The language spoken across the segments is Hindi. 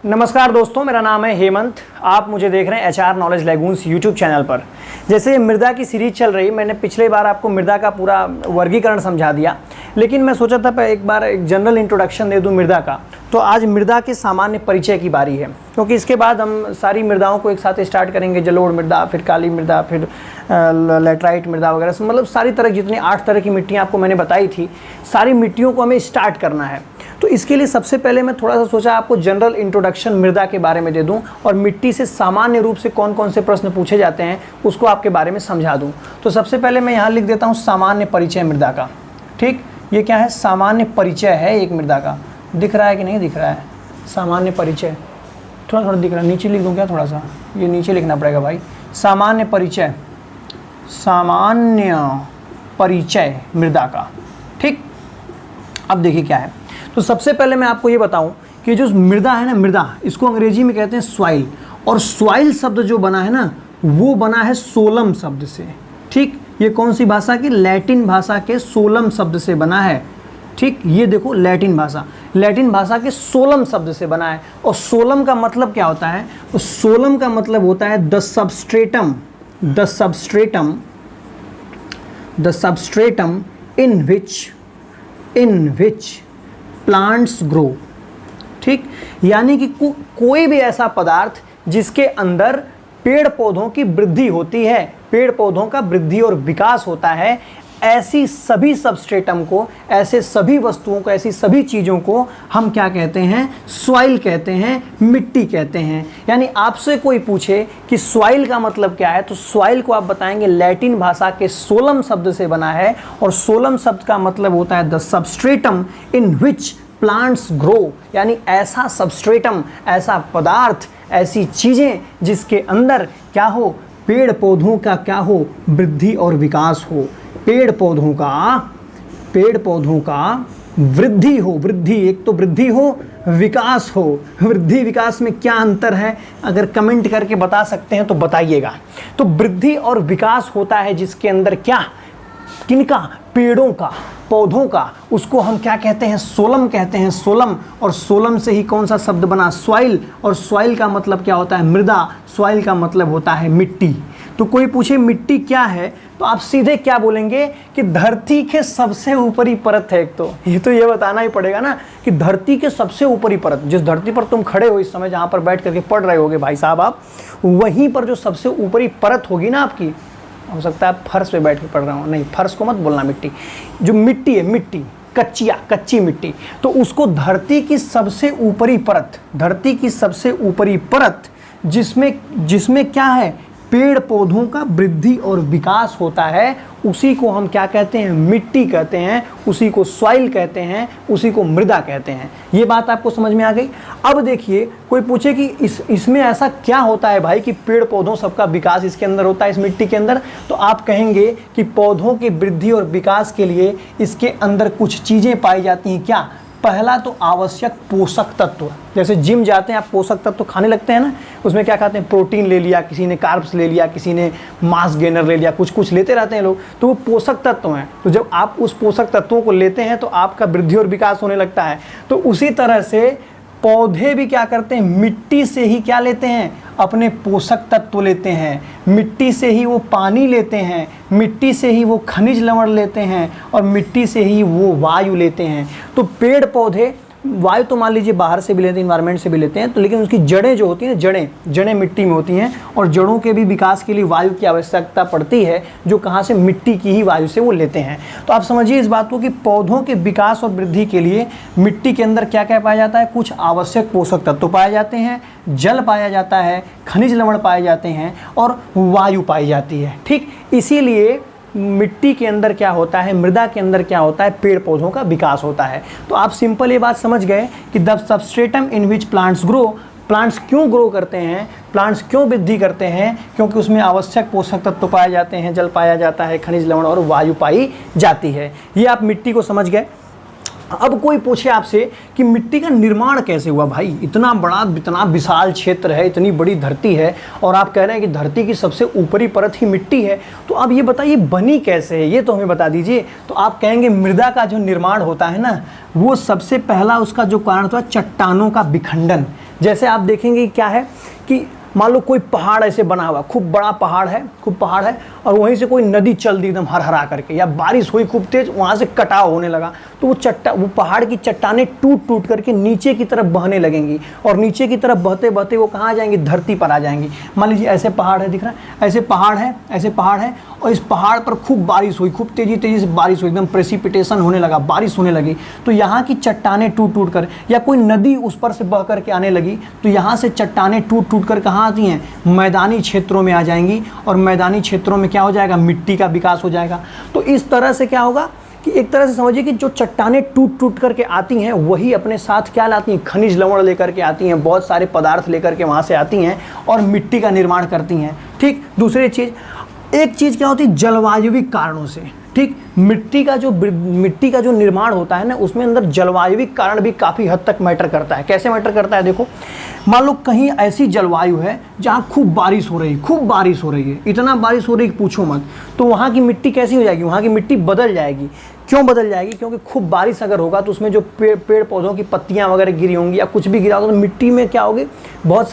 नमस्कार दोस्तों, मेरा नाम है हेमंत। आप मुझे देख रहे हैं HR knowledge lagoons YouTube channel पर। जैसे मृदा की सीरीज चल रही, मैंने पिछले बार आपको मृदा का पूरा वर्गीकरण समझा दिया, लेकिन मैं सोचा था एक बार एक जनरल इंट्रोडक्शन दे दूं मृदा का। तो आज मृदा के सामान्य परिचय की बारी है, क्योंकि इसके बाद हम सारी मृदाओं को एक साथ स्टार्ट करेंगे। जलोढ़ मृदा, फिर काली मृदा, फिर लैटराइट मृदा वगैरह, मतलब सारी तरह जितनी 8 तरह की मिट्टियाँ आपको मैंने बताई थी, सारी मिट्टियों को हमें स्टार्ट करना है। तो इसके लिए सबसे पहले मैं थोड़ा सा सोचा आपको जनरल इंट्रोडक्शन मृदा के बारे में दे दूं और मिट्टी से सामान्य रूप से कौन कौन से प्रश्न पूछे जाते हैं उसको आपके बारे में समझा दूं। तो सबसे पहले मैं यहाँ लिख देता हूँ सामान्य परिचय मृदा का। ठीक, ये क्या है? सामान्य परिचय है एक मृदा का। दिख रहा है कि नहीं दिख रहा है? सामान्य परिचय थोड़ा थोड़ा दिख रहा है। नीचे लिख दूँ क्या? थोड़ा सा ये नीचे लिखना पड़ेगा भाई। सामान्य परिचय, सामान्य परिचय मृदा का। ठीक, अब देखिए क्या है। तो सबसे पहले मैं आपको ये बताऊं कि जो मृदा है ना, मृदा इसको अंग्रेजी में कहते हैं सॉइल, और सॉइल शब्द जो बना है ना, वो बना है सोलम शब्द से। ठीक, ये कौन सी भाषा की? लैटिन भाषा के सोलम शब्द से बना है। ठीक, ये देखो लैटिन भाषा के सोलम शब्द से बना है। और सोलम का मतलब क्या होता है? तो सोलम का मतलब होता है the substratum in which plants grow. ठीक, यानी कि कोई भी ऐसा पदार्थ जिसके अंदर पेड़ पौधों की वृद्धि होती है, पेड़ पौधों का वृद्धि और विकास होता है, ऐसी सभी सबस्ट्रेटम को, ऐसे सभी वस्तुओं को, ऐसी सभी चीज़ों को हम क्या कहते हैं? सॉइल कहते हैं, मिट्टी कहते हैं। यानी आपसे कोई पूछे कि सॉइल का मतलब क्या है, तो सॉइल को आप बताएंगे लैटिन भाषा के सोलम शब्द से बना है, और सोलम शब्द का मतलब होता है the substratum in which plants grow. यानी ऐसा सबस्ट्रेटम, ऐसा पदार्थ, ऐसी चीज़ें जिसके अंदर क्या हो? पेड़ पौधों का क्या हो? वृद्धि और विकास हो। पेड़ पौधों का वृद्धि हो। वृद्धि, एक तो वृद्धि हो, विकास हो। वृद्धि विकास में क्या अंतर है? अगर कमेंट करके बता सकते हैं तो बताइएगा। तो वृद्धि और विकास होता है जिसके अंदर क्या? किनका? पेड़ों का, पौधों का। उसको हम क्या कहते हैं? सोलम कहते हैं, सोलम। और सोलम से ही कौन सा शब्द बना? सॉइल। और सॉइल का मतलब क्या होता है? मृदा। सॉइल का मतलब होता है मिट्टी। तो कोई पूछे मिट्टी क्या है, तो आप सीधे क्या बोलेंगे कि धरती के सबसे ऊपरी परत है। एक तो ये बताना ही पड़ेगा ना कि धरती के सबसे ऊपरी परत, जिस धरती पर तुम खड़े हो इस समय, जहाँ पर बैठ करके पढ़ रहे होगे भाई साहब आप, वहीं पर जो सबसे ऊपरी परत होगी ना आपकी, हो सकता है आप फर्श पे बैठ के पढ़ रहा हूँ, नहीं फर्श को मत बोलना, मिट्टी, जो मिट्टी है, मिट्टी कच्ची मिट्टी, तो उसको धरती की सबसे ऊपरी परत, धरती की सबसे ऊपरी परत जिसमें क्या है? पेड़ पौधों का वृद्धि और विकास होता है, उसी को हम क्या कहते हैं? मिट्टी कहते हैं, उसी को सॉइल कहते हैं, उसी को मृदा कहते हैं। ये बात आपको समझ में आ गई? अब देखिए, कोई पूछे कि इसमें ऐसा क्या होता है भाई कि पेड़ पौधों सबका विकास इसके अंदर होता है, इस मिट्टी के अंदर, तो आप कहेंगे कि पौधों की वृद्धि और विकास के लिए इसके अंदर कुछ चीज़ें पाई जाती हैं। क्या? पहला तो आवश्यक पोषक तत्व। जैसे जिम जाते हैं आप, पोषक तत्व खाने लगते हैं ना, उसमें क्या खाते हैं? प्रोटीन ले लिया, किसी ने कार्ब्स ले लिया, किसी ने मास गेनर ले लिया, कुछ लेते रहते हैं लोग, तो वो पोषक तत्व हैं। तो जब आप उस पोषक तत्वों को लेते हैं तो आपका वृद्धि और विकास होने लगता है। तो उसी तरह से पौधे भी क्या करते हैं? मिट्टी से ही क्या लेते हैं? अपने पोषक तत्व लेते हैं। मिट्टी से ही वो पानी लेते हैं, मिट्टी से ही वो खनिज लवण लेते हैं, और मिट्टी से ही वो वायु लेते हैं। तो पेड़ पौधे वायु तो मान लीजिए बाहर से भी लेते हैं, इन्वायरमेंट से भी लेते हैं, तो लेकिन उसकी जड़ें जो होती हैं, जड़ें मिट्टी में होती हैं, और जड़ों के भी विकास के लिए वायु की आवश्यकता पड़ती है, जो कहाँ से? मिट्टी की ही वायु से वो लेते हैं। तो आप समझिए इस बात को कि पौधों के विकास और वृद्धि के लिए मिट्टी के अंदर क्या क्या पाया जाता है? कुछ आवश्यक पोषक तत्व पाए जाते हैं, जल पाया जाता है, खनिज लवण पाए जाते हैं, और वायु पाई जाती है। ठीक, इसीलिए मिट्टी के अंदर क्या होता है? मृदा के अंदर क्या होता है? पेड़ पौधों का विकास होता है। तो आप सिंपल ये बात समझ गए कि the substratum in which plants grow. Plants क्यों ग्रो करते हैं? प्लांट्स क्यों वृद्धि करते हैं? क्योंकि उसमें आवश्यक पोषक तत्व पाए जाते हैं, जल पाया जाता है, खनिज लवण और वायु पाई जाती है। ये आप मिट्टी को समझ गए। अब कोई पूछे आपसे कि मिट्टी का निर्माण कैसे हुआ? भाई इतना बड़ा, इतना विशाल क्षेत्र है, इतनी बड़ी धरती है, और आप कह रहे हैं कि धरती की सबसे ऊपरी परत ही मिट्टी है, तो अब ये बताइए बनी कैसे है? ये तो हमें बता दीजिए। तो आप कहेंगे मृदा का जो निर्माण होता है ना, वो सबसे पहला उसका जो कारण होता है चट्टानों का विखंडन। जैसे आप देखेंगे क्या है कि मान लो कोई पहाड़ ऐसे बना हुआ, खूब बड़ा पहाड़ है, खूब पहाड़ है, और वहीं से कोई नदी चल दी एकदम हरहरा करके, या बारिश हुई खूब तेज, वहाँ से कटाव होने लगा, तो वो पहाड़ की चट्टानें टूट टूट करके नीचे की तरफ बहने लगेंगी, और नीचे की तरफ बहते बहते वो कहाँ आ जाएंगी, धरती पर आ जाएंगी। मान लीजिए ऐसे पहाड़ है, दिख रहा है, ऐसे पहाड़ है, ऐसे पहाड़ है, और इस पहाड़ पर खूब बारिश हुई, खूब तेजी तेजी से बारिश हुई, एकदम प्रेसिपिटेशन होने लगा, बारिश होने लगी, तो यहाँ की चट्टानें टूट टूट कर, या कोई नदी उस पर से बह करके आने लगी, तो यहाँ से चट्टानें टूट टूट कर कहाँ आती हैं, मैदानी क्षेत्रों में आ जाएंगी, और मैदानी क्षेत्रों में क्या हो जाएगा, मिट्टी का विकास हो जाएगा। तो इस तरह से क्या होगा कि एक तरह से समझिए कि जो चट्टानें टूट टूट करके आती हैं वही अपने साथ क्या लाती हैं, खनिज लवण लेकर के आती हैं, बहुत सारे पदार्थ लेकर के वहाँ से आती हैं और मिट्टी का निर्माण करती हैं। ठीक, दूसरी चीज़, एक चीज़ क्या होती है, जलवायुविक कारणों से। ठीक, मिट्टी का जो निर्माण होता है ना, उसमें अंदर जलवायुविक कारण भी काफ़ी हद तक मैटर करता है। कैसे मैटर करता है, देखो मान लो कहीं ऐसी जलवायु है जहाँ खूब बारिश हो रही है, इतना बारिश हो रही है पूछो मत, तो वहाँ की मिट्टी कैसी हो जाएगी, वहाँ की मिट्टी बदल जाएगी। क्यों बदल जाएगी, क्योंकि खूब बारिश अगर होगा तो उसमें जो पेड़ पौधों की पत्तियाँ वगैरह गिरी होंगी या कुछ भी गिरा होगा, तो मिट्टी में क्या होगी, बहुत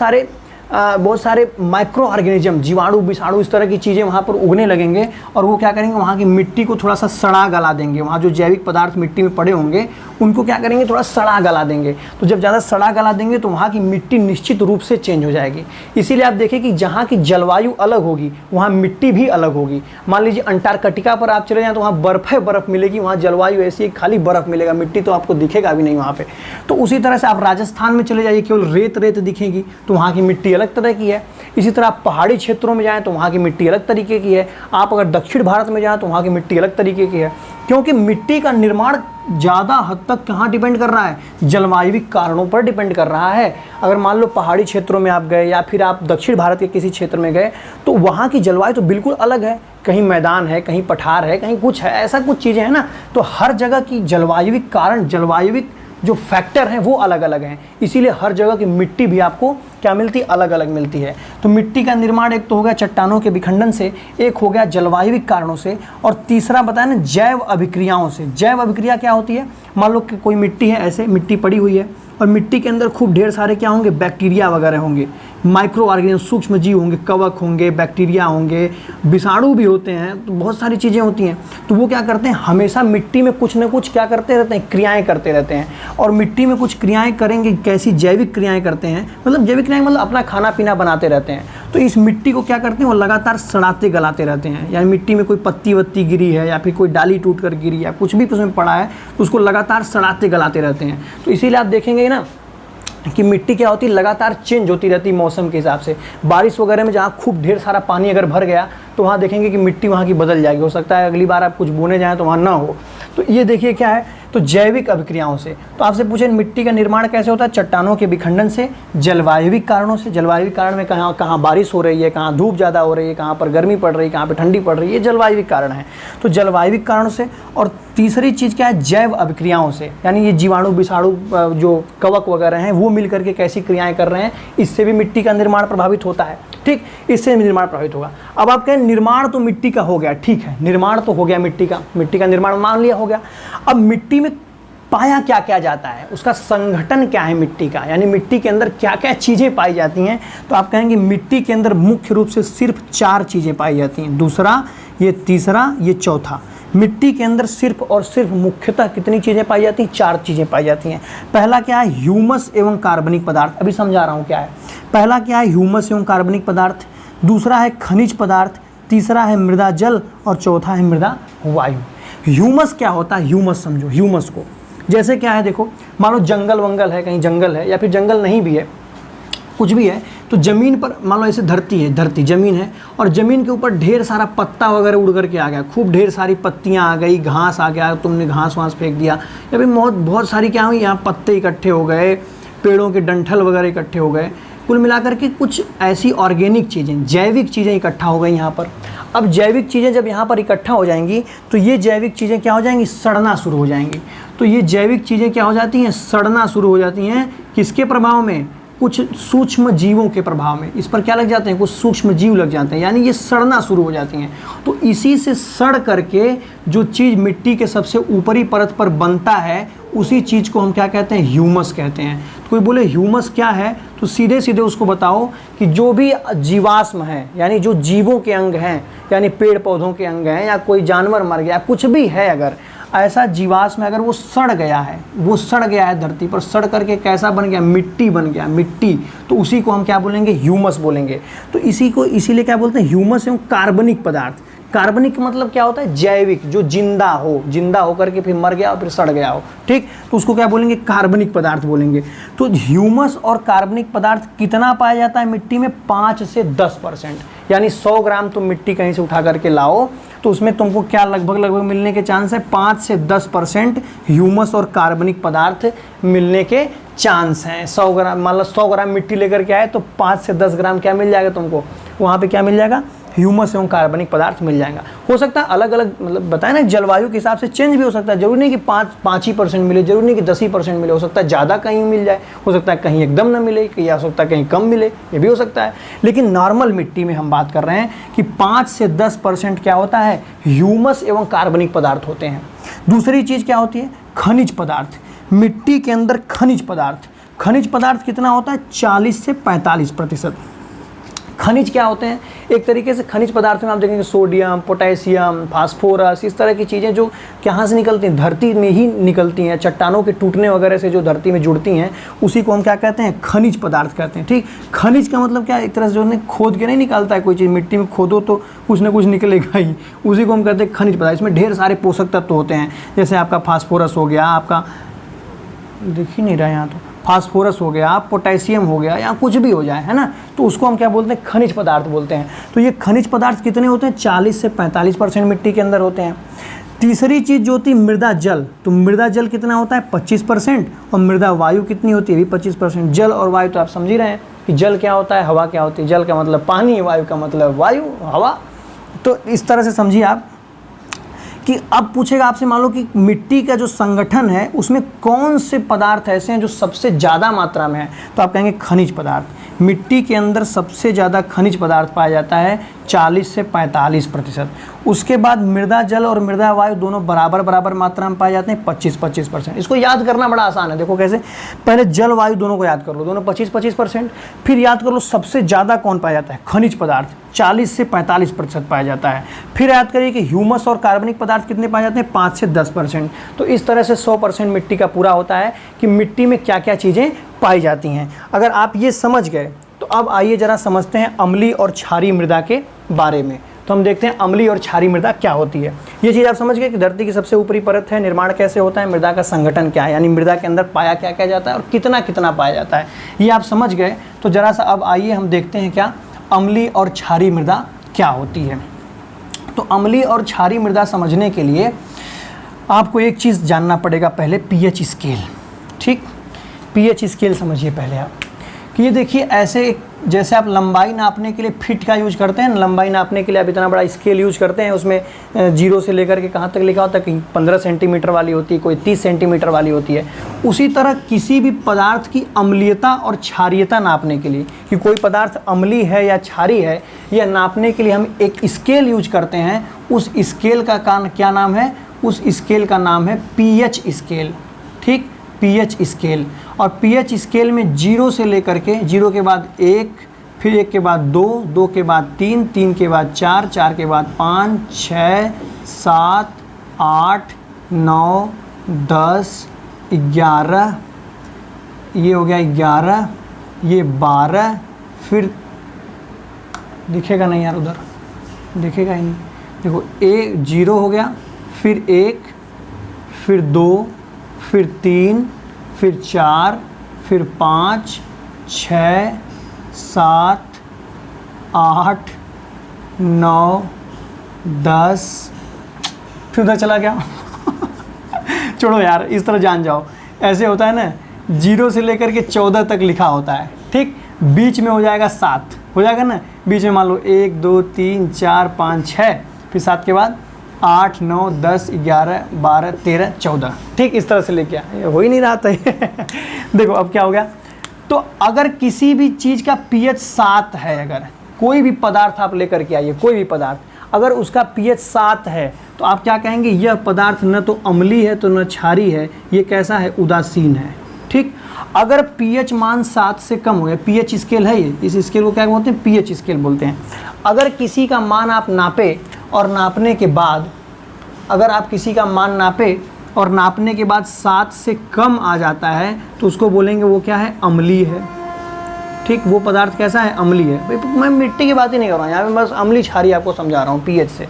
सारे माइक्रो ऑर्गेनिज्म, जीवाणु विषाणु, इस तरह की चीज़ें वहाँ पर उगने लगेंगे, और वो क्या करेंगे, वहाँ की मिट्टी को थोड़ा सा सड़ा गला देंगे। वहाँ जो जैविक पदार्थ मिट्टी में पड़े होंगे उनको क्या करेंगे, थोड़ा सड़ा गला देंगे। तो जब ज़्यादा सड़ा गला देंगे तो वहाँ की मिट्टी निश्चित रूप से चेंज हो जाएगी। इसीलिए आप देखें कि जहाँ की जलवायु अलग होगी वहाँ मिट्टी भी अलग होगी। मान लीजिए अंटार्कटिका पर आप चले जाएँ तो वहाँ बर्फ़ मिलेगी, वहाँ जलवायु ऐसी है, खाली बर्फ़ मिलेगा, मिट्टी तो आपको दिखेगा भी नहीं वहाँ पर। तो उसी तरह से आप राजस्थान में चले जाइए, केवल रेत दिखेगी, तो वहाँ की मिट्टी अलग तरह की है। इसी तरह आप पहाड़ी क्षेत्रों में जाएं तो वहाँ की मिट्टी अलग तरीके की है। आप अगर दक्षिण भारत में जाएं तो वहाँ की मिट्टी अलग तरीके की है, क्योंकि मिट्टी का निर्माण ज़्यादा हद तक कहाँ डिपेंड कर रहा है, जलवायुविक कारणों पर डिपेंड कर रहा है। अगर मान लो पहाड़ी क्षेत्रों में आप गए या फिर आप दक्षिण भारत के किसी क्षेत्र में गए तो वहाँ की जलवायु तो बिल्कुल अलग है, कहीं मैदान है, कहीं पठार है, कहीं कुछ है, ऐसा कुछ चीज़ें हैं ना। तो हर जगह की जलवायुविक कारण, जलवायुविक जो फैक्टर हैं वो अलग अलग हैं, इसीलिए हर जगह की मिट्टी भी आपको क्या मिलती है, अलग अलग मिलती है। तो मिट्टी का निर्माण एक तो हो गया चट्टानों के विखंडन से, एक हो गया जलवायुविक कारणों से, और तीसरा बताया ना जैव अभिक्रियाओं से। जैव अभिक्रिया क्या होती है, मान लो कि कोई मिट्टी है, ऐसे मिट्टी पड़ी हुई है और मिट्टी के अंदर खूब ढेर सारे क्या होंगे, बैक्टीरिया वगैरह होंगे, माइक्रो ऑर्गेनिज्म, सूक्ष्म जीव होंगे, कवक होंगे, बैक्टीरिया होंगे, विषाणु भी होते हैं, तो बहुत सारी चीज़ें होती हैं। तो वो क्या करते हैं, हमेशा मिट्टी में कुछ ना कुछ क्या करते रहते हैं, क्रियाएं करते रहते हैं। और मिट्टी में कुछ क्रियाएं करेंगे, कैसी जैविक क्रियाएं करते हैं, मतलब जैविक क्रियाएं मतलब अपना खाना पीना बनाते रहते हैं। तो इस मिट्टी को क्या करते हैं, वो लगातार सड़ाते गलाते रहते हैं। यानी मिट्टी में कोई पत्ती वत्ती गिरी है या फिर कोई डाली टूट कर गिरी या कुछ भी उसमें पड़ा है तो उसको लगातार सड़ाते गलाते रहते हैं। तो इसीलिए आप देखेंगे ना कि मिट्टी क्या होती है, लगातार चेंज होती रहती है मौसम के हिसाब से। बारिश वगैरह में जहाँ खूब ढेर सारा पानी अगर भर गया तो वहाँ देखेंगे कि मिट्टी वहाँ की बदल जाएगी, हो सकता है अगली बार आप कुछ बोने जाएँ तो वहाँ ना हो। तो ये देखिए क्या है, तो जैविक अभिक्रियाओं से। तो आपसे पूछे मिट्टी का निर्माण कैसे होता है, चट्टानों के विखंडन से, जलवायुविक कारणों से। जलवायुविक कारण में कहाँ बारिश हो रही है, कहाँ धूप ज़्यादा हो रही है, कहाँ पर गर्मी पड़ रही है, कहाँ पर ठंडी पड़ रही है, ये जलवायुविक कारण है। तो जलवायुविक कारणों से। और तीसरी चीज़ क्या है, जैव अभिक्रियाओं से, यानी ये जीवाणु विषाणु जो कवक वगैरह हैं वो मिल करके कैसी क्रियाएँ कर रहे हैं, इससे भी मिट्टी का निर्माण प्रभावित होता है। ठीक, इससे निर्माण प्रभावित होगा। अब आप कहें निर्माण तो मिट्टी का हो गया, ठीक है, निर्माण तो हो गया मिट्टी का निर्माण मान लिया हो गया। अब मिट्टी में पाया क्या क्या जाता है, उसका संगठन क्या है मिट्टी का, यानी मिट्टी के अंदर क्या क्या चीज़ें पाई जाती हैं। तो आप कहेंगे मिट्टी के अंदर मुख्य रूप से सिर्फ 4 चीज़ें पाई जाती हैं, दूसरा, ये तीसरा, ये चौथा। मिट्टी के अंदर सिर्फ और सिर्फ मुख्यतः कितनी चीज़ें पाई जाती हैं, 4 चीज़ें पाई जाती हैं। पहला क्या है, ह्यूमस एवं कार्बनिक पदार्थ, अभी समझा रहा हूँ क्या है। पहला क्या है, ह्यूमस एवं कार्बनिक पदार्थ, दूसरा है खनिज पदार्थ, तीसरा है मृदा जल, और चौथा है मृदा वायु। ह्यूमस क्या होता है, ह्यूमस समझो, ह्यूमस को जैसे क्या है, देखो मान लो जंगल वंगल है, कहीं जंगल है या फिर जंगल नहीं भी है, कुछ भी है, तो ज़मीन पर मान लो ऐसे धरती है, धरती ज़मीन है, और ज़मीन के ऊपर ढेर सारा पत्ता वगैरह उड़ करके आ गया, खूब ढेर सारी पत्तियाँ आ गई, घास आ गया, तुमने घास वास फेंक दिया, या फिर बहुत सारी क्या हुई, यहाँ पत्ते इकट्ठे हो गए, पेड़ों के डंठल वगैरह इकट्ठे हो गए, कुल मिलाकर के कुछ ऐसी ऑर्गेनिक चीज़ें, जैविक चीज़ें इकट्ठा हो गई यहाँ पर। अब जैविक चीज़ें जब यहाँ पर इकट्ठा हो जाएंगी तो ये जैविक चीज़ें क्या हो जाएंगी, सड़ना शुरू हो जाएंगी। तो ये जैविक चीज़ें क्या हो जाती हैं, सड़ना शुरू हो जाती हैं, किसके प्रभाव में, कुछ सूक्ष्म जीवों के प्रभाव में, इस पर क्या लग जाते हैं, कुछ सूक्ष्म जीव लग जाते हैं, यानी ये सड़ना शुरू हो जाती हैं। तो इसी से सड़ करके जो चीज़ मिट्टी के सबसे ऊपरी परत पर बनता है उसी चीज़ को हम क्या कहते हैं, ह्यूमस कहते हैं। तो कोई बोले ह्यूमस क्या है, तो सीधे सीधे उसको बताओ कि जो भी जीवाश्म है, यानी जो जीवों के अंग हैं, यानी पेड़ पौधों के अंग हैं, या कोई जानवर मर गया, कुछ भी है, अगर ऐसा जीवाश्म अगर वो सड़ गया है, वो सड़ गया है धरती पर, सड़ करके कैसा बन गया, मिट्टी बन गया, मिट्टी, तो उसी को हम क्या बोलेंगे, ह्यूमस बोलेंगे। तो इसी को इसीलिए क्या बोलते हैं, ह्यूमस एवं कार्बनिक पदार्थ। कार्बनिक मतलब क्या होता है, जैविक, जो जिंदा हो, जिंदा होकर के फिर मर गया और फिर सड़ गया हो, ठीक, तो उसको क्या बोलेंगे, कार्बनिक पदार्थ बोलेंगे। तो ह्यूमस और कार्बनिक पदार्थ कितना पाया जाता है मिट्टी में, 5 से 10%, यानी 100 ग्राम तुम मिट्टी कहीं से उठा करके लाओ तो उसमें तुमको क्या लगभग मिलने के चांस है, 5 से 10% ह्यूमस और कार्बनिक पदार्थ मिलने के चांस हैं। 100 ग्राम, मान लो 100 ग्राम मिट्टी लेकर के आए तो 5 से 10 ग्राम क्या मिल जाएगा तुमको, वहाँ पे क्या मिल जाएगा, ह्यूमस एवं कार्बनिक पदार्थ मिल जाएगा। हो सकता है अलग अलग, मतलब बताए ना, जलवायु के हिसाब से चेंज भी हो सकता है, जरूरी नहीं कि 5% मिले, जरूरी नहीं कि 10% मिले, हो सकता है ज़्यादा कहीं मिल जाए, हो सकता है कहीं एकदम ना मिले, या हो सकता है कहीं कम मिले, ये भी हो सकता है। लेकिन नॉर्मल मिट्टी में हम बात कर रहे हैं कि 5 से 10% क्या होता है, ह्यूमस एवं कार्बनिक पदार्थ होते हैं। दूसरी चीज़ क्या होती है, खनिज पदार्थ। मिट्टी के अंदर खनिज पदार्थ कितना होता है, 40 से 45%। खनिज क्या होते हैं, एक तरीके से खनिज पदार्थ में आप देखेंगे सोडियम, पोटेशियम, फास्फोरस, इस तरह की चीज़ें जो कहाँ से निकलती हैं, धरती में ही निकलती हैं, चट्टानों के टूटने वगैरह से जो धरती में जुड़ती हैं, उसी को हम क्या कहते हैं, खनिज पदार्थ कहते हैं। ठीक, खनिज का मतलब क्या है, एक तरह से जो है खोद के नहीं निकालता है कोई चीज़, मिट्टी में खोदो तो कुछ ना कुछ निकलेगा ही, उसी को हम कहते हैं खनिज पदार्थ। इसमें ढेर सारे पोषक तत्व होते हैं, जैसे आपका फास्फोरस हो गया, आपका दिख ही नहीं रहा यहाँ, तो फास्फोरस हो गया, पोटेशियम हो गया, या कुछ भी हो जाए, है ना, तो उसको हम क्या बोलते हैं, खनिज पदार्थ बोलते हैं। तो ये खनिज पदार्थ कितने होते हैं, 40 से 45% मिट्टी के अंदर होते हैं। तीसरी चीज़ जो होती है मृदा जल, तो मृदा जल कितना होता है, 25%, और मृदा वायु कितनी होती है, भी 25%। जल और वायु तो आप समझ ही रहे हैं कि जल क्या होता है, हवा क्या होती है, जल का मतलब पानी, वायु का मतलब वायु, हवा। तो इस तरह से समझिए आप कि अब पूछेगा आपसे, मान लो कि मिट्टी का जो संगठन है उसमें कौन से पदार्थ ऐसे हैं जो सबसे ज़्यादा मात्रा में है, तो आप कहेंगे खनिज पदार्थ। मिट्टी के अंदर सबसे ज़्यादा खनिज पदार्थ पाया जाता है, 40 से 45%। उसके बाद मृदा जल और मृदा वायु दोनों बराबर मात्रा में पाए जाते हैं, 25%। इसको याद करना बड़ा आसान है, देखो कैसे, पहले जल वायु दोनों को याद कर लो, दोनों 25%। फिर याद कर लो सबसे ज़्यादा कौन पाया जाता है, खनिज पदार्थ, 40 से 45% पाया जाता है। फिर याद करिए कि ह्यूमस और कार्बनिक पदार्थ कितने पाए जाते हैं, 5 से 10%। तो इस तरह से 100% मिट्टी का पूरा होता है कि मिट्टी में क्या क्या चीज़ें पाई जाती हैं। अगर आप ये समझ गए तो अब आइए ज़रा समझते हैं अम्लीय और क्षारीय मृदा के बारे में। तो हम देखते हैं अम्लीय और क्षारीय मृदा क्या होती है। ये चीज़ आप समझ गए कि धरती की सबसे ऊपरी परत है, निर्माण कैसे होता है, मृदा का संगठन क्या है, यानी मृदा के अंदर पाया क्या क्या जाता है और कितना कितना पाया जाता है, ये आप समझ गए। तो ज़रा सा अब आइए हम देखते हैं क्या अम्लीय और क्षारीय मृदा क्या होती है। तो अम्लीय और क्षारीय मृदा समझने के लिए आपको एक चीज़ जानना पड़ेगा पहले, पीएच स्केल। ठीक, पीएच स्केल समझिए पहले आप कि ये देखिए ऐसे, जैसे आप लंबाई नापने के लिए फीट का यूज करते हैं, लंबाई नापने के लिए आप इतना बड़ा स्केल यूज करते हैं, उसमें 0 से लेकर के कहाँ तक लिखा होता है, कहीं 15 सेंटीमीटर वाली होती है, कोई 30 सेंटीमीटर वाली होती है। उसी तरह किसी भी पदार्थ की अम्लीयता और क्षारीयता नापने के लिए कि कोई पदार्थ अम्लीय है या क्षारीय है, यह नापने के लिए हम एक स्केल यूज करते हैं। उस स्केल का क्या नाम है, उस स्केल का नाम है पीएच स्केल। ठीक, पीएच स्केल। और पीएच स्केल में 0 से लेकर के, 0 के बाद 1, फिर 1 के बाद 2, 2 के बाद 3, 3 के बाद 4, 4 के बाद 5, 6, 7, 8, 9, 10, 11, ये हो गया 11, ये 12, फिर दिखेगा नहीं यार, उधर दिखेगा ही नहीं, देखो 0 हो गया, फिर 1, फिर 2, फिर 3, फिर 4, फिर 5, 6, 7, 8, 9, 10, फिर उधर चला गया छोड़ो यार, इस तरह जान जाओ। ऐसे होता है ना, 0 से लेकर के 14 तक लिखा होता है। ठीक, बीच में हो जाएगा 7, हो जाएगा ना, बीच में मान लो 1, 2, 3, 4, 5, 6, फिर 7 के बाद 8, 9, 10, 11, 12, 13, 14। ठीक, इस तरह से लेके हो ही नहीं रहा था देखो अब क्या हो गया, तो अगर किसी भी चीज़ का pH 7 है, अगर कोई भी पदार्थ आप लेकर के आइए, कोई भी पदार्थ अगर उसका pH 7 है तो आप क्या कहेंगे, यह पदार्थ न तो अम्लीय है तो न क्षारीय है, ये कैसा है, उदासीन है। ठीक, अगर pH मान 7 से कम हो गया, pH स्केल है ये, इस स्केल को क्या बोलते हैं, pH स्केल बोलते हैं। अगर किसी का मान आप नापे और नापने के बाद, अगर आप किसी का मान नापे और नापने के बाद 7 से कम आ जाता है तो उसको बोलेंगे वो क्या है, अम्लीय है। ठीक, वो पदार्थ कैसा है, अम्लीय है। भाई मैं मिट्टी की बात ही नहीं कर रहा हूँ, यहाँ पे बस अम्लीय क्षारीय आपको समझा रहा हूँ pH से।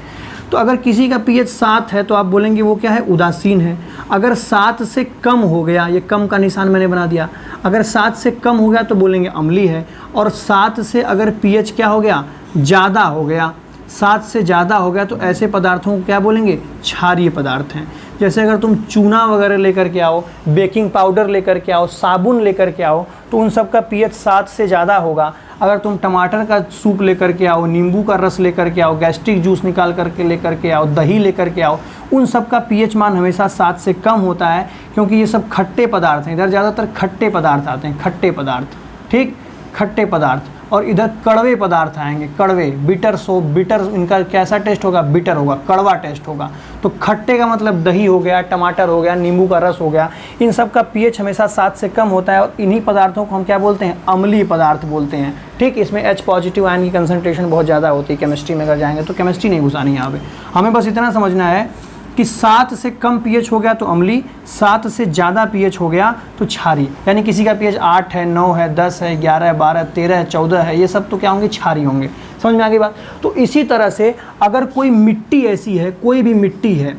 तो अगर किसी का pH 7 है तो आप बोलेंगे वो क्या है, उदासीन है। अगर 7 से कम हो गया, ये कम का निशान मैंने बना दिया, अगर 7 से कम हो गया तो बोलेंगे अम्लीय है। और 7 से अगर pH क्या हो गया, ज़्यादा हो गया, 7 से ज़्यादा हो गया तो ऐसे पदार्थों को क्या बोलेंगे, क्षारीय पदार्थ हैं। जैसे अगर तुम चूना वगैरह लेकर के आओ, बेकिंग पाउडर लेकर के आओ, साबुन लेकर के आओ, तो उन सब का pH 7 से ज़्यादा होगा। अगर तुम टमाटर का सूप लेकर के आओ, नींबू का रस लेकर के आओ, गैस्ट्रिक जूस निकाल करके लेकर के आओ, दही लेकर के आओ, उन सब का pH मान हमेशा 7 से कम होता है, क्योंकि ये सब खट्टे पदार्थ हैं। इधर ज़्यादातर खट्टे पदार्थ आते हैं, खट्टे पदार्थ। ठीक, खट्टे पदार्थ। और इधर कड़वे पदार्थ आएंगे, कड़वे, बिटर सोप, बिटर, इनका कैसा टेस्ट होगा, बिटर होगा, कड़वा टेस्ट होगा। तो खट्टे का मतलब दही हो गया, टमाटर हो गया, नींबू का रस हो गया, इन सब का pH हमेशा 7 से कम होता है और इन्हीं पदार्थों को हम क्या बोलते हैं, अम्लीय पदार्थ बोलते हैं। ठीक, इसमें H पॉजिटिव आयन की कंसंट्रेशन बहुत ज़्यादा होती है। केमिस्ट्री में अगर जाएंगे तो केमिस्ट्री नहीं घुसानी यहाँ पे, हमें बस इतना समझना है कि 7 से कम pH हो गया तो अम्लीय, 7 से ज़्यादा pH हो गया तो क्षारीय। यानी किसी का pH 8 है, 9 है, 10 है, 11 है, 12 है, 13 है, 14 है, ये सब तो क्या होंगे, क्षारीय होंगे। समझ में आ गई बात। तो इसी तरह से अगर कोई मिट्टी ऐसी है, कोई भी मिट्टी है,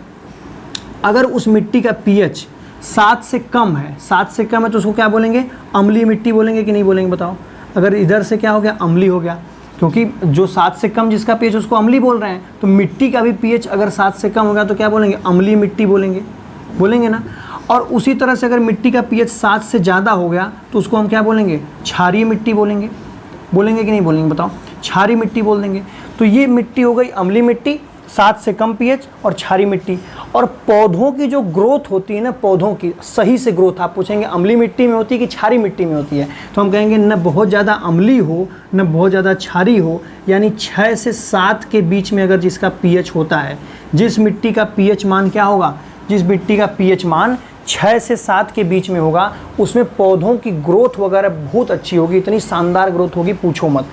अगर उस मिट्टी का pH 7 से कम है, 7 से कम है तो उसको क्या बोलेंगे, अम्लीय मिट्टी बोलेंगे कि नहीं बोलेंगे, बताओ। अगर इधर से क्या हो गया, अम्लीय हो गया, क्योंकि जो 7 से कम जिसका pH उसको अम्लीय बोल रहे हैं, तो मिट्टी का भी pH अगर 7 से कम होगा तो क्या बोलेंगे, अम्लीय मिट्टी बोलेंगे, बोलेंगे ना। और उसी तरह से अगर मिट्टी का pH 7 से ज़्यादा हो गया तो उसको हम क्या बोलेंगे, क्षारीय मिट्टी बोलेंगे, बोलेंगे कि नहीं बोलेंगे, बताओ। क्षारीय मिट्टी बोल देंगे। तो ये मिट्टी हो गई अम्लीय मिट्टी, 7 से कम pH और क्षारीय मिट्टी। और पौधों की जो ग्रोथ होती है ना, पौधों की सही से ग्रोथ, आप पूछेंगे अम्लीय मिट्टी में होती है कि क्षारीय मिट्टी में होती है, तो हम कहेंगे न बहुत ज़्यादा अम्लीय हो न बहुत ज़्यादा क्षारीय हो, यानी 6 से 7 के बीच में अगर जिसका pH होता है, जिस मिट्टी का pH मान क्या होगा, जिस मिट्टी का pH मान 6 से 7 के बीच में होगा, उसमें पौधों की ग्रोथ वगैरह बहुत अच्छी होगी, इतनी शानदार ग्रोथ होगी पूछो मत।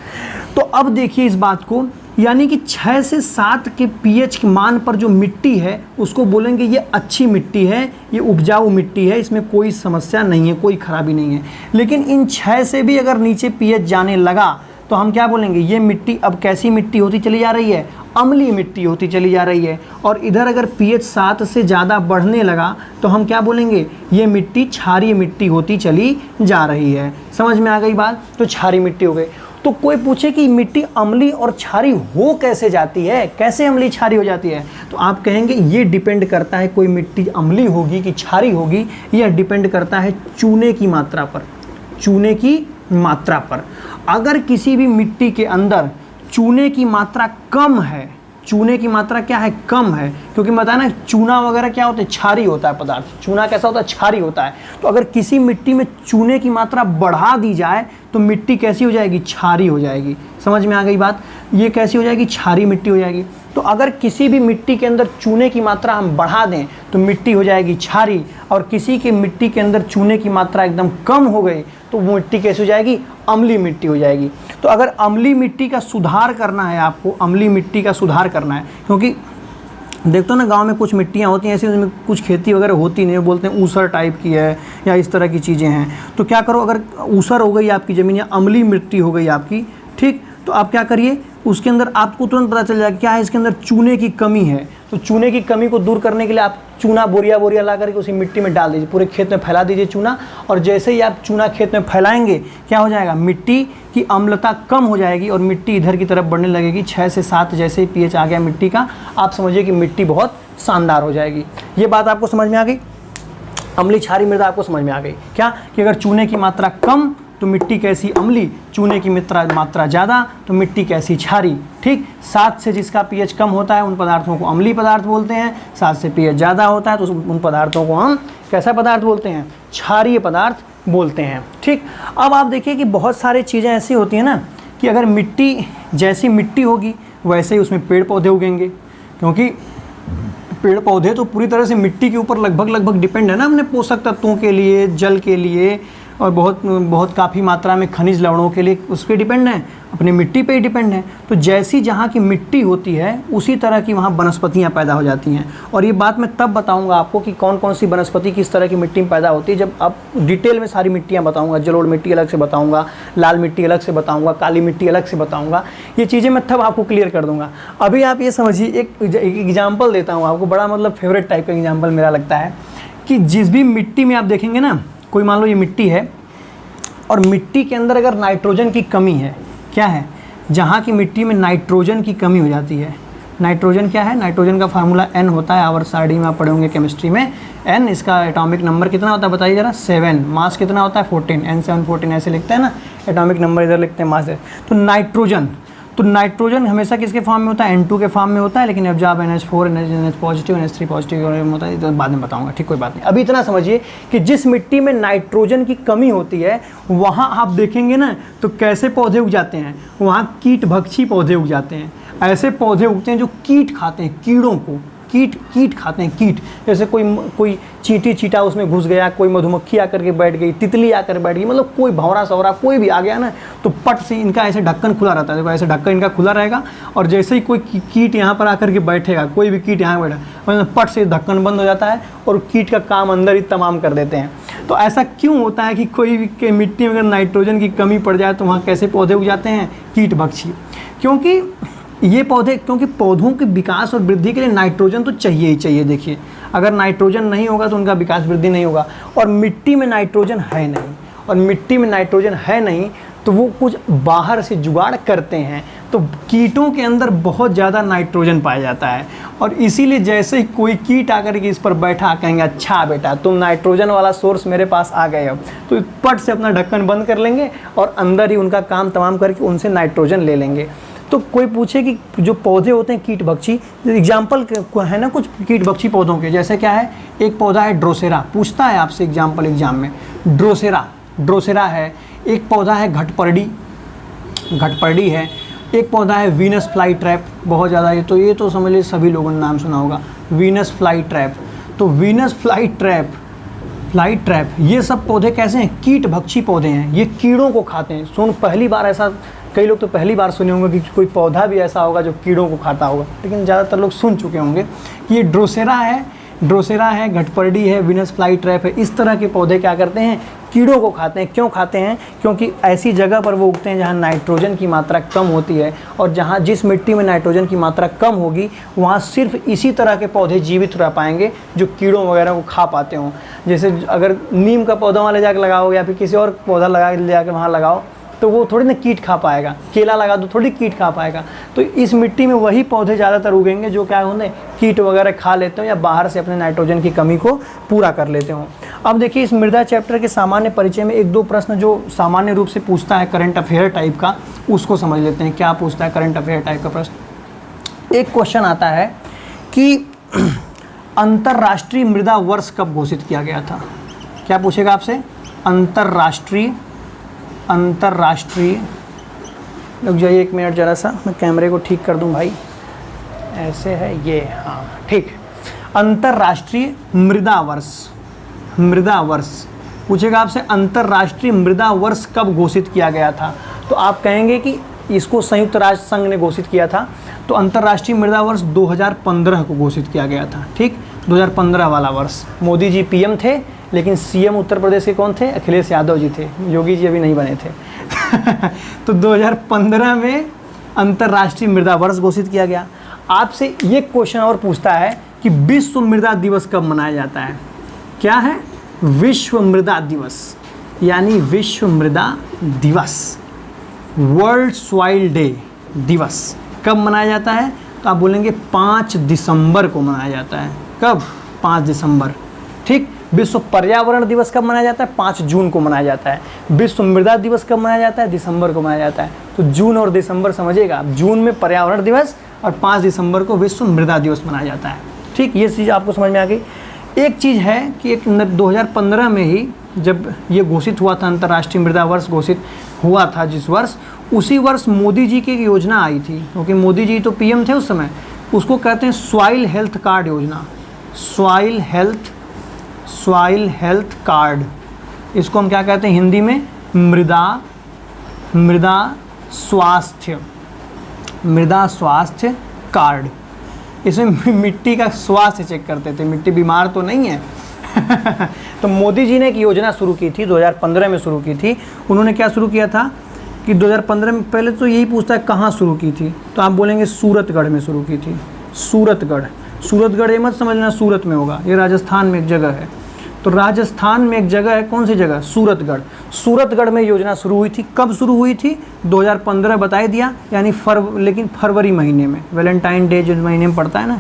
तो अब देखिए इस बात को, यानी कि 6 से 7 के pH मान पर जो मिट्टी है उसको बोलेंगे ये अच्छी मिट्टी है, ये उपजाऊ मिट्टी है, इसमें कोई समस्या नहीं है, कोई खराबी नहीं है। लेकिन इन 6 से भी अगर नीचे pH जाने लगा तो हम क्या बोलेंगे, ये मिट्टी अब कैसी मिट्टी होती चली जा रही है, अम्लीय मिट्टी होती चली जा रही है। और इधर अगर pH 7 से ज़्यादा बढ़ने लगा तो हम क्या बोलेंगे, ये मिट्टी क्षारीय मिट्टी होती चली जा रही है। समझ में आ गई बात। तो क्षारीय मिट्टी हो गई। तो कोई पूछे कि मिट्टी अम्लीय और क्षारीय हो कैसे जाती है, कैसे अम्लीय क्षारीय हो जाती है, तो आप कहेंगे ये डिपेंड करता है कोई मिट्टी अम्लीय होगी कि क्षारीय होगी, यह डिपेंड करता है चूने की मात्रा पर, चूने की मात्रा पर। अगर किसी भी मिट्टी के अंदर चूने की मात्रा कम है, चूने की मात्रा क्या है, कम है, क्योंकि बताया ना चूना वगैरह क्या होता है, क्षारीय होता है पदार्थ, चूना कैसा होता है, क्षारीय होता है। तो अगर किसी मिट्टी में चूने की मात्रा बढ़ा दी जाए तो मिट्टी कैसी हो जाएगी, क्षारीय हो जाएगी। समझ में आ गई बात। ये कैसी हो जाएगी, क्षारीय मिट्टी हो जाएगी। तो अगर किसी भी मिट्टी के अंदर चूने की मात्रा हम बढ़ा दें तो मिट्टी हो जाएगी क्षारीय, और किसी की मिट्टी के अंदर चूने की मात्रा एकदम कम हो गई तो वो मिट्टी कैसी हो जाएगी, अम्लीय मिट्टी हो जाएगी। तो अगर अम्लीय मिट्टी का सुधार करना है आपको, अम्लीय मिट्टी का सुधार करना है, क्योंकि देखते हो ना गांव में कुछ मिट्टियाँ होती हैं ऐसी, उसमें कुछ खेती वगैरह होती नहीं, बोलते हैं ऊसर टाइप की है या इस तरह की चीज़ें हैं। तो क्या करो, अगर ऊसर हो गई आपकी ज़मीन या अम्लीय मिट्टी हो गई आपकी, ठीक, तो आप क्या करिए, उसके अंदर आपको तुरंत पता चल जाएगा क्या है, इसके अंदर चूने की कमी है। तो चूने की कमी को दूर करने के लिए आप चूना बोरिया बोरिया ला करके उसी मिट्टी में डाल दीजिए, पूरे खेत में फैला दीजिए चूना। और जैसे ही आप चूना खेत में फैलाएंगे क्या हो जाएगा, मिट्टी की अम्लता कम हो जाएगी और मिट्टी इधर की तरफ बढ़ने लगेगी। 6 से 7 जैसे ही pH आ गया मिट्टी का, आप समझिए कि मिट्टी बहुत शानदार हो जाएगी। ये बात आपको समझ में आ गई। अम्लीय क्षारीय मृदा आपको समझ में आ गई क्या, कि अगर चूने की मात्रा कम तो मिट्टी कैसी, अम्लीय, चूने की मात्रा ज़्यादा तो मिट्टी कैसी, क्षारीय। ठीक, 7 से जिसका pH कम होता है उन पदार्थों को अम्लीय पदार्थ बोलते हैं, 7 से pH ज़्यादा होता है तो उन पदार्थों को हम कैसा पदार्थ बोलते हैं, क्षारीय पदार्थ बोलते हैं। ठीक, अब आप देखिए कि बहुत सारी चीज़ें ऐसी होती हैं ना कि अगर मिट्टी जैसी मिट्टी होगी वैसे ही उसमें पेड़ पौधे उगेंगे, क्योंकि पेड़ पौधे तो पूरी तरह से मिट्टी के ऊपर लगभग डिपेंड है ना, अपने पोषक तत्वों के लिए, जल के लिए, और बहुत काफ़ी मात्रा में खनिज लवणों के लिए उस पर डिपेंड है, अपने मिट्टी पे ही डिपेंड है। तो जैसी जहाँ की मिट्टी होती है उसी तरह की वहाँ वनस्पतियाँ पैदा हो जाती हैं। और ये बात मैं तब बताऊँगा आपको कि कौन कौन सी वनस्पति किस तरह की मिट्टी में पैदा होती है, जब आप डिटेल में सारी मिट्टियाँ बताऊँगा। जलोढ़ मिट्टी अलग से बताऊँगा, लाल मिट्टी अलग से बताऊँगा, काली मिट्टी अलग से बताऊँगा। ये चीज़ें मैं तब आपको क्लियर कर दूँगा। अभी आप ये समझिए, एक एग्जाम्पल देता हूँ आपको, बड़ा मतलब फेवरेट टाइप का एग्जाम्पल मेरा लगता है कि जिस भी मिट्टी में आप देखेंगे ना, कोई मान लो ये मिट्टी है और मिट्टी के अंदर अगर नाइट्रोजन की कमी है, क्या है, जहाँ की मिट्टी में नाइट्रोजन की कमी हो जाती है। नाइट्रोजन क्या है, नाइट्रोजन का फार्मूला N होता है, आवर साड़ी में आप पढ़े होंगे केमिस्ट्री में। N, इसका एटॉमिक नंबर कितना होता है बताइए ज़रा, 7, मास कितना होता है 14, N714 ऐसे लिखते हैं ना, एटॉमिक नंबर इधर लिखते हैं, मास है। तो नाइट्रोजन हमेशा किसके फॉर्म में होता है, N2 के फॉर्म में होता है, लेकिन अब जब NH4, NH positive, NH3 positive होता है तो बाद में बताऊंगा, ठीक, कोई बात नहीं। अभी इतना समझिए कि जिस मिट्टी में नाइट्रोजन की कमी होती है वहाँ आप देखेंगे ना तो कैसे पौधे उग जाते हैं, वहाँ कीटभक्षी पौधे उग जाते हैं। ऐसे पौधे उगते हैं जो कीट खाते हैं, कीड़ों को, कीट खाते हैं, कीट। जैसे कोई चींटी चीटा उसमें घुस गया, कोई मधुमक्खी आकर के बैठ गई, तितली आकर बैठ गई, मतलब कोई भंवरा सवरा कोई भी आ गया ना, तो पट से इनका ऐसे ढक्कन खुला रहता है। देखो ऐसे ढक्कन इनका खुला रहेगा, और जैसे ही कोई कीट यहाँ पर आकर के बैठेगा, कोई भी कीट यहाँ बैठा, मतलब पट से ढक्कन बंद हो जाता है और कीट का काम अंदर ही तमाम कर देते हैं। तो ऐसा क्यों होता है कि कोई भी मिट्टी में अगर नाइट्रोजन की कमी पड़ जाए तो वहाँ कैसे पौधे उग जाते हैं, कीटभक्षी। क्योंकि पौधों के विकास और वृद्धि के लिए नाइट्रोजन तो चाहिए ही चाहिए। देखिए, अगर नाइट्रोजन नहीं होगा तो उनका विकास वृद्धि नहीं होगा, और मिट्टी में नाइट्रोजन है नहीं, और मिट्टी में नाइट्रोजन है नहीं तो वो कुछ बाहर से जुगाड़ करते हैं। तो कीटों के अंदर बहुत ज़्यादा नाइट्रोजन पाया जाता है, और इसीलिए जैसे ही कोई कीट आकर के इस पर बैठा, कहेंगे अच्छा बेटा तुम नाइट्रोजन वाला सोर्स मेरे पास आ गए, अब तो पट से अपना ढक्कन बंद कर लेंगे और अंदर ही उनका काम तमाम करके उनसे नाइट्रोजन ले लेंगे। तो कोई पूछे कि जो पौधे होते हैं कीटभक्षी, एग्जाम्पल है ना कुछ कीटभक्षी पौधों के, जैसे क्या है, एक पौधा है ड्रोसेरा, पूछता है आपसे एग्जाम्पल एग्जाम में, ड्रोसेरा है। एक पौधा है घटपर्डी है। एक पौधा है वीनस फ्लाई ट्रैप, बहुत ज़्यादा ये तो समझ लीजिए सभी लोगों ने नाम सुना होगा, वीनस फ्लाई ट्रैप। तो वीनस फ्लाई ट्रैप ये सब पौधे कैसे हैं, कीटभक्षी पौधे हैं, ये कीड़ों को खाते हैं। पहली बार ऐसा, कई लोग तो पहली बार सुने होंगे कि कोई पौधा भी ऐसा होगा जो कीड़ों को खाता होगा, लेकिन ज़्यादातर लोग सुन चुके होंगे कि ये ड्रोसेरा है, घटपर्डी है, वीनस फ्लाई ट्रैप है। इस तरह के पौधे क्या करते हैं, कीड़ों को खाते हैं। क्यों खाते हैं, क्योंकि ऐसी जगह पर वो उगते हैं जहाँ नाइट्रोजन की मात्रा कम होती है, और जिस मिट्टी में नाइट्रोजन की मात्रा कम होगी वहाँ सिर्फ इसी तरह के पौधे जीवित रह पाएंगे जो कीड़ों वगैरह को खा पाते हों। जैसे अगर नीम का पौधा वहाँ ले जाकर लगाओ या फिर किसी और पौधा ले जाकर वहाँ लगाओ तो वो थोड़ी ना कीट खा पाएगा, केला लगा दो थोड़ी कीट खा पाएगा। तो इस मिट्टी में वही पौधे ज़्यादातर उगेंगे जो क्या होंगे, कीट वगैरह खा लेते हो या बाहर से अपने नाइट्रोजन की कमी को पूरा कर लेते हो। अब देखिए, इस मृदा चैप्टर के सामान्य परिचय में एक दो प्रश्न जो सामान्य रूप से पूछता है करंट अफेयर टाइप का, उसको समझ लेते हैं। क्या पूछता है करंट अफेयर टाइप का प्रश्न? एक क्वेश्चन आता है कि अंतर्राष्ट्रीय मृदा वर्ष कब घोषित किया गया था? क्या पूछेगा आपसे? अंतर्राष्ट्रीय रुक जाइए एक मिनट ज़रा सा, मैं कैमरे को ठीक कर दूं भाई, ऐसे है ये, हाँ ठीक। अंतर्राष्ट्रीय मृदा वर्ष पूछेगा आपसे, अंतर्राष्ट्रीय मृदा वर्ष कब घोषित किया गया था? तो आप कहेंगे कि इसको संयुक्त राष्ट्र संघ ने घोषित किया था। तो अंतर्राष्ट्रीय मृदा वर्ष 2015 को घोषित किया गया था। ठीक, 2015 वाला वर्ष। मोदी जी पीएम थे, लेकिन सीएम उत्तर प्रदेश के कौन थे? अखिलेश यादव जी थे, योगी जी अभी नहीं बने थे। तो 2015 में अंतर्राष्ट्रीय मृदा वर्ष घोषित किया गया। आपसे ये क्वेश्चन और पूछता है कि विश्व मृदा दिवस कब मनाया जाता है? क्या है? विश्व मृदा दिवस, यानी विश्व मृदा दिवस, वर्ल्ड सॉइल डे दिवस कब मनाया जाता है? तो आप बोलेंगे 5 दिसंबर को मनाया जाता है। कब? 5 दिसंबर। ठीक। विश्व पर्यावरण दिवस कब मनाया जाता है? 5 जून को मनाया जाता है। विश्व मृदा दिवस कब मनाया जाता है? दिसंबर को मनाया जाता है। तो जून और दिसंबर समझिएगा, जून में पर्यावरण दिवस और 5 दिसंबर को विश्व मृदा दिवस मनाया जाता है। ठीक, ये चीज़ आपको समझ में आ गई। एक चीज़ है कि 2015 में ही जब ये घोषित हुआ था, अंतर्राष्ट्रीय मृदा वर्ष घोषित हुआ था जिस वर्ष, उसी वर्ष मोदी जी की एक योजना आई थी, क्योंकि मोदी जी तो पीएम थे उस समय। उसको कहते हैं सॉइल हेल्थ कार्ड योजना, सॉइल हेल्थ कार्ड। इसको हम क्या कहते हैं हिंदी में? मृदा स्वास्थ्य कार्ड। इसमें मिट्टी का स्वास्थ्य चेक करते थे, मिट्टी बीमार तो नहीं है। तो मोदी जी ने एक योजना शुरू की थी, 2015 में शुरू की थी। उन्होंने क्या शुरू किया था कि 2015 में, पहले तो यही पूछता है कहाँ शुरू की थी, तो आप बोलेंगे सूरतगढ़ में शुरू की थी। सूरतगढ़ ये मत समझना सूरत में होगा, ये राजस्थान में एक जगह है। तो राजस्थान में एक जगह है, कौन सी जगह? सूरतगढ़ में योजना शुरू हुई थी। कब शुरू हुई थी? 2015 बता ही दिया, यानी लेकिन फरवरी महीने में। वैलेंटाइन डे जो महीने में पड़ता है ना,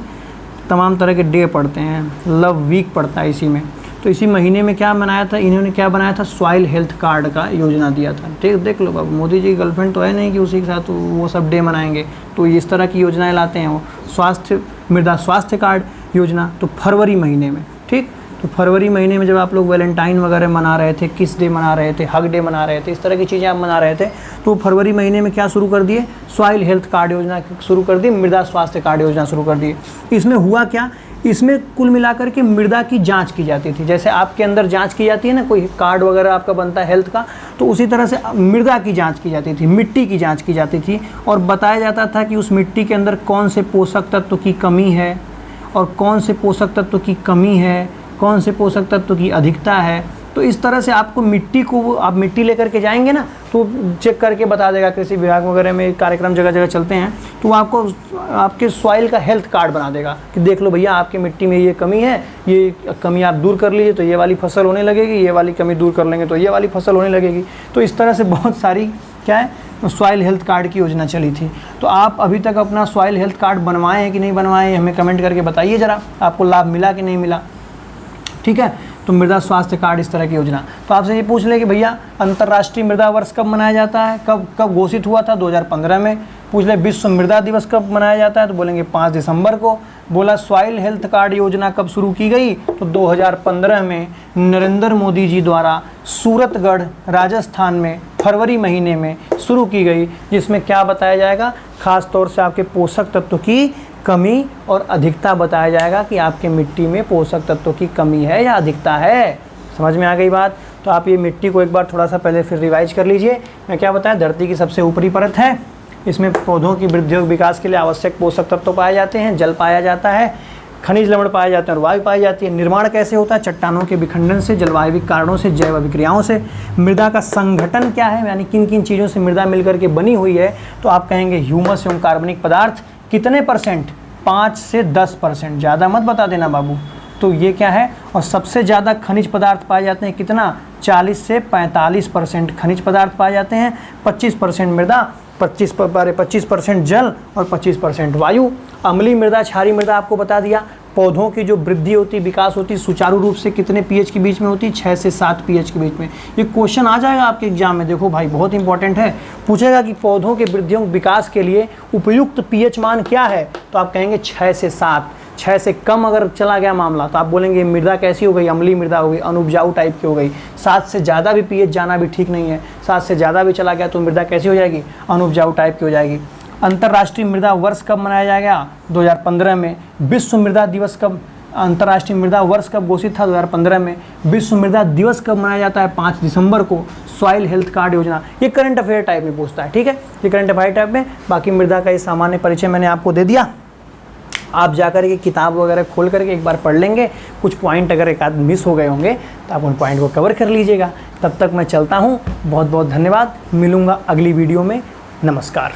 तमाम तरह के डे पड़ते हैं, लव वीक पड़ता है इसी में। तो इसी महीने में क्या बनाया था इन्होंने? क्या बनाया था? सॉइल हेल्थ कार्ड का योजना दिया था। ठीक, देख लो बाबू, मोदी जी की गर्लफ्रेंड तो है नहीं कि उसी के साथ वो सब डे मनाएंगे। तो इस तरह की योजनाएं लाते हैं वो, मृदा स्वास्थ्य कार्ड योजना। तो फरवरी महीने में, ठीक, तो फरवरी महीने में जब आप लोग वैलेंटाइन वगैरह मना रहे थे, किस डे मना रहे थे, हग डे मना रहे थे, इस तरह की चीज़ें आप मना रहे थे, तो फरवरी महीने में क्या शुरू कर दिए? सॉइल हेल्थ कार्ड योजना शुरू कर दी, मृदा स्वास्थ्य कार्ड योजना शुरू कर दी। इसमें हुआ क्या? इसमें कुल मिलाकर के मृदा की जांच की जाती थी। जैसे आपके अंदर जांच की जाती है ना, कोई कार्ड वगैरह आपका बनता है हेल्थ का, तो उसी तरह से मृदा की जांच की जाती थी, मिट्टी की जांच की जाती थी, और बताया जाता था कि उस मिट्टी के अंदर कौन से पोषक तत्व की कमी है और कौन से पोषक तत्व की कमी है, कौन से पोषक तत्व की अधिकता है। तो इस तरह से आपको मिट्टी को, आप मिट्टी लेकर के जाएंगे ना तो चेक करके बता देगा। कृषि विभाग वगैरह में कार्यक्रम जगह जगह चलते हैं, तो आपको आपके सॉइल का हेल्थ कार्ड बना देगा कि देख लो भैया, आपकी मिट्टी में ये कमी है, ये कमी आप दूर कर लीजिए तो ये वाली फसल होने लगेगी, ये वाली कमी दूर कर लेंगे तो ये वाली फसल होने लगेगी। तो इस तरह से बहुत सारी क्या है, सॉइल हेल्थ कार्ड की योजना चली थी। तो आप अभी तक अपना सॉइल हेल्थ कार्ड बनवाए हैं कि नहीं बनवाए हैं, हमें कमेंट करके बताइए ज़रा, आपको लाभ मिला कि नहीं मिला। ठीक है, तो मृदा स्वास्थ्य कार्ड इस तरह की योजना। तो आपसे ये पूछ ले कि भैया अंतर्राष्ट्रीय मृदा वर्ष कब मनाया जाता है, कब घोषित हुआ था? 2015 में। पूछ ले विश्व मृदा दिवस कब मनाया जाता है, तो बोलेंगे 5 दिसंबर को। बोला सॉइल हेल्थ कार्ड योजना कब शुरू की गई, तो 2015 में नरेंद्र मोदी जी द्वारा सूरतगढ़ राजस्थान में फरवरी महीने में शुरू की गई, जिसमें क्या बताया जाएगा? खास तौर से आपके पोषक तत्व की कमी और अधिकता बताया जाएगा कि आपके मिट्टी में पोषक तत्वों की कमी है या अधिकता है। समझ में आ गई बात? तो आप ये मिट्टी को एक बार थोड़ा सा पहले फिर रिवाइज कर लीजिए। मैं क्या बताया, धरती की सबसे ऊपरी परत है, इसमें पौधों की वृद्धि और विकास के लिए आवश्यक पोषक तत्व पाए जाते हैं, जल पाया जाता है, खनिज लवण पाए जाते हैं और वायु पाई जाती है। निर्माण कैसे होता है? चट्टानों के विखंडन से, जलवायविक कारणों से, जैव अभिक्रियाओं से। मृदा का संगठन क्या है, यानी किन किन चीज़ों से मृदा मिलकर के बनी हुई है, तो आप कहेंगे ह्यूमस एवं कार्बनिक पदार्थ। कितने परसेंट? 5 से 10%, ज़्यादा मत बता देना बाबू। तो ये क्या है? और सबसे ज़्यादा खनिज पदार्थ पाए जाते हैं, कितना? 40 से 45% खनिज पदार्थ पाए जाते हैं, 25% मृदा, 25% जल और 25% वायु। अम्लीय मृदा, क्षारीय मृदा आपको बता दिया। पौधों की जो वृद्धि होती, विकास होती, सुचारू रूप से कितने पीएच के बीच में होती? 6 से 7 पीएच के बीच में। ये क्वेश्चन आ जाएगा आपके एग्जाम में, देखो भाई बहुत इंपॉर्टेंट है। पूछेगा कि पौधों के वृद्धियों विकास के लिए उपयुक्त पीएच मान क्या है, तो आप कहेंगे 6 से 7। 6 से कम अगर चला गया मामला तो आप बोलेंगे मृदा कैसी हो गई? अम्लीय मृदा हो गई, अनुपजाऊ टाइप की हो गई। 7 से ज़्यादा भी पीएच जाना भी ठीक नहीं है। 7 से ज़्यादा भी चला गया तो मृदा कैसी हो जाएगी? अनुपजाऊ टाइप की हो जाएगी। अंतर्राष्ट्रीय मृदा वर्ष कब मनाया जाएगा? 2015 में। विश्व मृदा दिवस कब, अंतर्राष्ट्रीय मृदा वर्ष कब घोषित था? 2015 में। विश्व मृदा दिवस कब मनाया जाता है? 5 दिसंबर को। सॉइल हेल्थ कार्ड योजना, ये करंट अफेयर टाइप में पूछता है, ठीक है, ये करंट अफेयर टाइप में। बाकी मृदा का ये सामान्य परिचय मैंने आपको दे दिया। आप जाकर के किताब वगैरह खोल करके एक बार पढ़ लेंगे, कुछ पॉइंट अगर एक आध मिस हो गए होंगे तो आप उन पॉइंट को कवर कर लीजिएगा। तब तक मैं चलता हूँ, बहुत बहुत धन्यवाद, मिलूँगा अगली वीडियो में, नमस्कार।